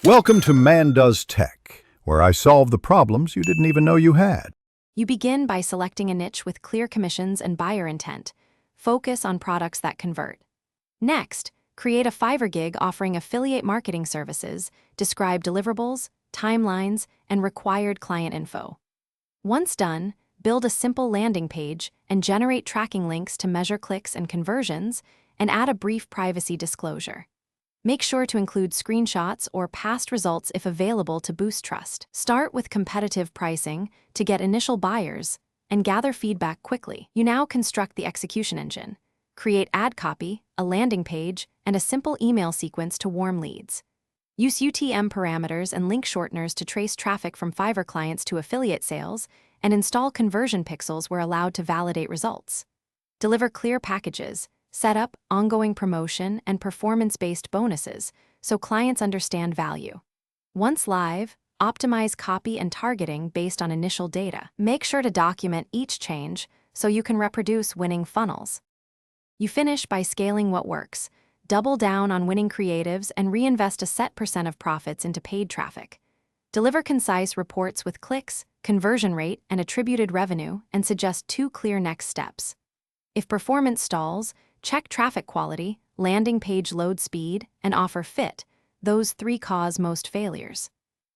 Welcome to Man Does Tech, where I solve the problems you didn't even know you had. You begin by selecting a niche with clear commissions and buyer intent. Focus on products that convert. Next, create a Fiverr gig offering affiliate marketing services, describe deliverables, timelines, and required client info. Once done, build a simple landing page and generate tracking links to measure clicks and conversions, and add a brief privacy disclosure. Make sure to include screenshots or past results if available to boost trust. Start with competitive pricing to get initial buyers and gather feedback quickly. You now construct the execution engine. Create ad copy, a landing page, and a simple email sequence to warm leads. Use UTM parameters and link shorteners to trace traffic from Fiverr clients to affiliate sales, and install conversion pixels where allowed to validate results. Deliver clear packages, set up ongoing promotion and performance-based bonuses so clients understand value. Once live, optimize copy and targeting based on initial data. Make sure to document each change so you can reproduce winning funnels. You finish by scaling what works, double down on winning creatives, and reinvest a set % of profits into paid traffic. Deliver concise reports with clicks, conversion rate, and attributed revenue, and suggest 2 clear next steps. If performance stalls, check traffic quality, landing page load speed, and offer fit. Those 3 cause most failures.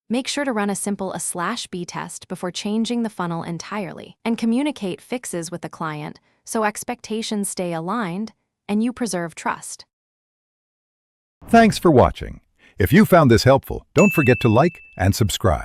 Make sure to run a simple A/B test before changing the funnel entirely, and communicate fixes with the client so expectations stay aligned and you preserve trust. Thanks for watching. If you found this helpful, don't forget to like and subscribe.